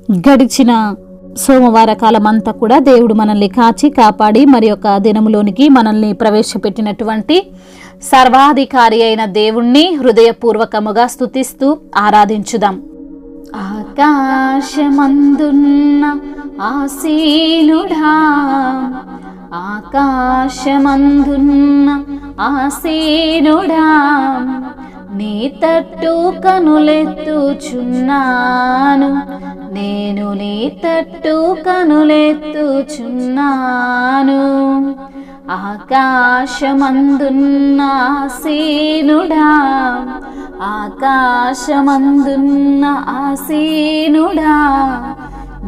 గడిచిన సోమవార కాలమంతా కూడా దేవుడు మనల్ని కాచి కాపాడి మరి యొక్క దినములోనికి మనల్ని ప్రవేశపెట్టినటువంటి సర్వాధికారి అయిన దేవుణ్ణి హృదయపూర్వకముగా స్తుతిస్తూ ఆరాధించుదాం. ఆకాశమందున్న ఆసీనుడా, ఆకాశమందున్న ఆసీనుడా, నీ తట్టు కనులెత్తుచున్నాను, నేను నీ తట్టు కనులెత్తుచున్నాను. ఆకాశమందున్న ఆసీనుడా, ఆకాశమందున్న ఆసీనుడా,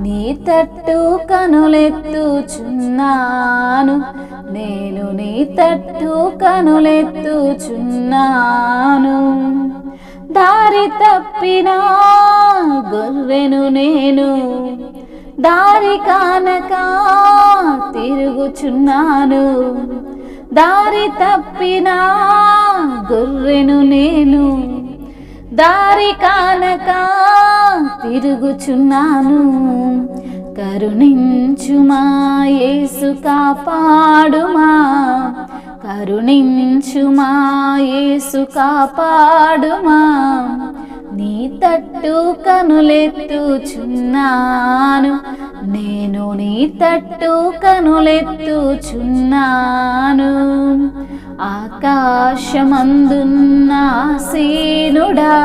నీ తట్టు కనులెత్తుచున్నాను, నేను నీ తట్టు కనులెత్తుచున్నాను. దారి తప్పిన గొర్రెను నేను, దారి కానక తిరుగుచున్నాను. దారి తప్పిన గొర్రెను నేను, దారి కానక తిరుగుచున్నాను. కరుణించుమా యేసు కాపాడుమా, కరుణించుమా యేసు కాపాడుమా, నీ తట్టు కనులెత్తుచున్నాను, నేను నీ తట్టు కనులెత్తుచున్నాను. ఆకాశమందున్న ఆసీనుడా,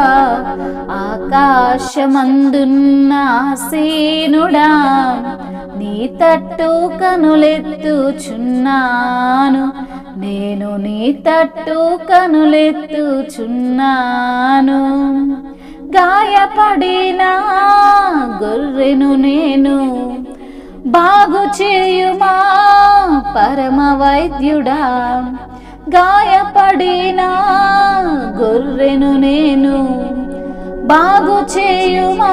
ఆకాశమందున్న ఆసీనుడా, నీ తట్టు కనులెత్తుచున్నాను, నేను నీ తట్టు కనులెత్తుచున్నాను. గాయపడిన గొర్రెను నేను, బాగు చేయుమా పరమ వైద్యుడా. గాయపడిన గొర్రెను నేను, బాగు చేయుమా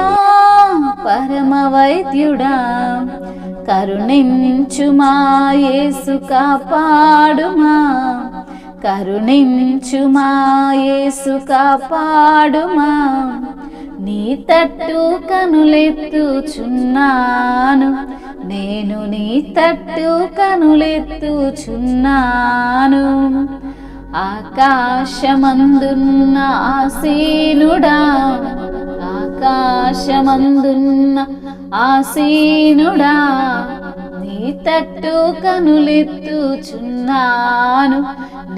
పరమ వైద్యుడా. కరుణించుమా యేసు కాపాడుమా, కరుణించుమా యేసు కాపాడుమా, నీ తట్టు కనులెత్తుచున్నాను, నేను నీ తట్టు కనులెత్తుచున్నాను. ఆకాశమందున్న ఆసీనుడా, ఆకాశమందున్న ఆసీనుడా, నీ తట్టు కనులెత్తుచున్నాను,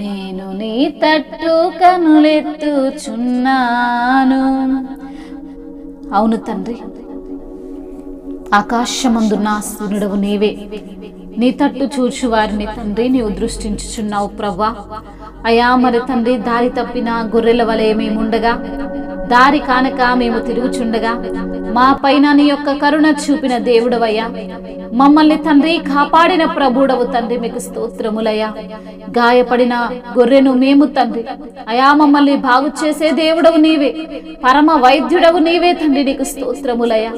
నేను నీ తట్టు కనులెత్తుచున్నాను. అవును తండ్రి, ఆకాశమందున్న ఆసీనుడవు నీవే. నీ తట్టు చూచు వారిని తండ్రి నీవు దృష్టించుచున్నావు ప్రభా. అయా మరి తండ్రి, దారి తప్పిన గొర్రెల వలె మేముండగా, దారి కానక మేము తిరుగుచుండగా మా పైన నీ యొక్క కరుణ చూపిన దేవుడవయ్యా. మమ్మల్ని తండ్రి కాపాడిన ప్రభుడవు తండ్రి, మీకు స్తోత్రములయ్యా. గాయపడిన గొర్రెను మేము తండ్రి అయా, మమ్మల్ని బాగు చేసే దేవుడవు నీవే, పరమ వైద్యుడవు నీవే తండ్రి, నీకు స్తోత్రములయ్యా.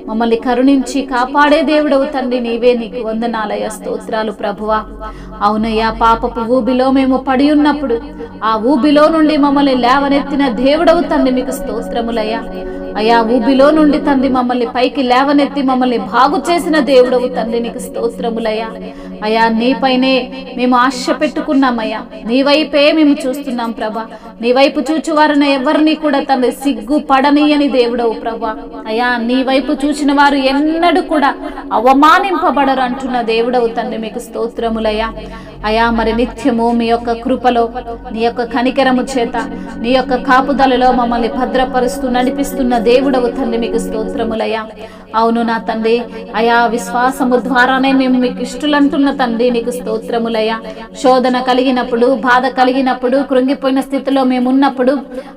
మమ్మల్ని కరుణించి కాపాడే దేవుడవు తండ్రి నీవే, నీకు వందనాలయ్యా, స్తోత్రాలు ప్రభువా. అవునయ్యా, పాపపు ఊబిలో మేము పడి ఉన్నప్పుడు ఆ ఊబిలో నుండి మమ్మల్ని లేవనెత్తిన దేవుడవు తండ్రి, మీకు స్తోత్రములయ్యా. అయా, ఊబిలో నుండి తండ్రి మమ్మల్ని పైకి లేవనెత్తి మమ్మల్ని బాగు చేసిన దేవుడవు తండ్రి, నీకు స్తోత్రములయ్యా. అయా, నీపైనే మేము ఆశ పెట్టుకున్నామయ్యా, నీ వైపే మేము చూస్తున్నాం ప్రభా. నీ వైపు చూచువారిని ఎవరిని కూడా తండ్రి సిగ్గు పడనీయని దేవుడవు ప్రభా. అయా, నీ వైపు చూచిన వారు ఎన్నడూ కూడా అవమానింపబడరు అంటున్న దేవుడవు తండ్రి, మీకు స్తోత్రములయ్యా. అయా, మరి నిత్యము మీ యొక్క కృపలో, నీ యొక్క కనికరము చేత, నీ యొక్క కాపుదలలో మమ్మల్ని భద్రపరుస్తూ నడిపిస్తున్న దేవుడవు తండ్రి, మీకు స్తోత్రములయ్యా. అవును నా తండ్రి, అయా విశ్వాసము ద్వారానే మేము మీకు ఇష్టలంటున్న తండ్రి, నీకు స్తోత్రములయ్యా. శోధన కలిగినప్పుడు, బాధ కలిగినప్పుడు, కృంగిపోయిన స్థితిలో మేమున్నప్పుడు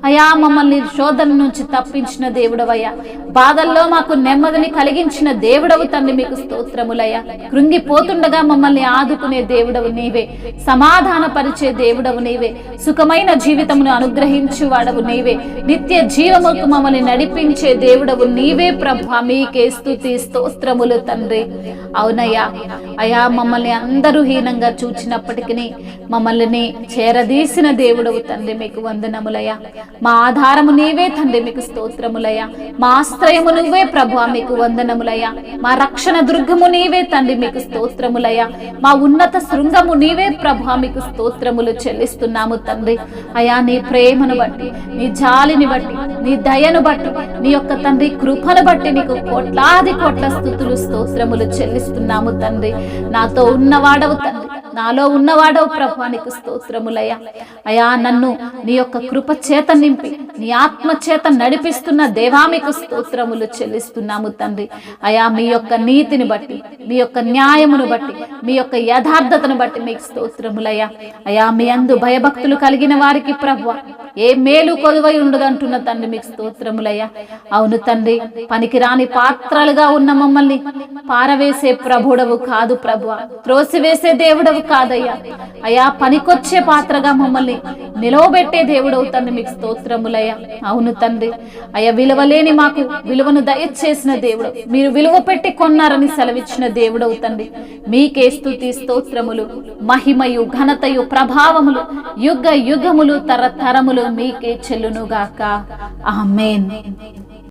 అయా మమ్మల్ని శోధన నుంచి తప్పించిన దేవుడవయ్యా. బాధల్లో మాకు నెమ్మదిని కలిగించిన దేవుడవు తండ్రి, మీకు స్తోత్రములయ్యా. కృంగిపోతుండగా మమ్మల్ని ఆదుకునే దేవుడవు నీవే, సమాధాన పరిచే దేవుడవు నీవే, సుఖమైన జీవితమును అనుగ్రహించు వాడవు నీవే, నిత్య జీవముకు మమ్మల్ని నడిపి నడిపించే దేవుడవు నీవే ప్రభా. మీకే స్తుతి స్తోత్రములు తండ్రి. అవునయ్యా, అయా మమ్మల్ని అందరూ హీనంగా చూచినప్పటికీ మమ్మల్ని చేరదీసిన దేవుడవు తండ్రి, మీకు వందనములయ్యా. మా ఆధారము నీవే తండ్రి, మీకు స్తోత్రములయ్యా. మా ఆశ్రయము నువ్వే ప్రభా, మీకు వందనములయ్యా. మా రక్షణ దుర్గము నీవే తండ్రి, మీకు స్తోత్రములయ్యా. మా ఉన్నత శృంగము నీవే ప్రభా, మీకు స్తోత్రములు చెల్లిస్తున్నాము తండ్రి. అయా నీ ప్రేమను బట్టి, నీ జాలిని బట్టి, నీ దయను బట్టి, నీ యొక్క తండ్రి కృపను బట్టి నీకు కోట్లాది కోట్ల స్తుతులు స్తోత్రములు చెల్లిస్తున్నాము తండ్రి. నాతో ఉన్నవాడవు తండ్రి, నాలో ఉన్నవాడవు ప్రభా, నీకు స్తోత్రములయ్యా. అయా నన్ను నీ యొక్క కృప చేత నింపి నీ ఆత్మ చేత నడిపిస్తున్న దేవా, మీకు స్తోత్రములు చెల్లిస్తున్నాము తండ్రి. అయా మీ యొక్క నీతిని బట్టి, మీ యొక్క న్యాయమును బట్టి, మీ యొక్క యథార్థతను బట్టి మీకు స్తోత్రములయ్యా. అయా మీ అందు భయభక్తులు కలిగిన వారికి ప్రభువా ఏ మేలు కొదువై ఉండదంటున్న తండ్రి, మీకు స్తోత్రములయ్యా. అవును తండ్రి, పనికిరాని పాత్రలుగా ఉన్న మమ్మల్ని పారవేసే ప్రభుడవు కాదు ప్రభువా, త్రోసివేసే దేవుడవు కాదయ్యా. అయా పనికొచ్చే పాత్రగా మమ్మల్ని నిలవబెట్టే దేవుడవు తండ్రి, మీకు స్తోత్రములయ్యా. అవును తండ్రి, అయ్యా విలువలేని మాకు విలువను దయచేసిన దేవుడు, మీరు విలువ పెట్టి కొన్నారని సెలవిచ్చిన దేవుడవు తండ్రి. మీకే స్తుతి స్తోత్రములు, మహిమయు ఘనతయు ప్రభావములు యుగ యుగములు తరతరములు మీకే చెల్లునుగాక. ఆమేన్.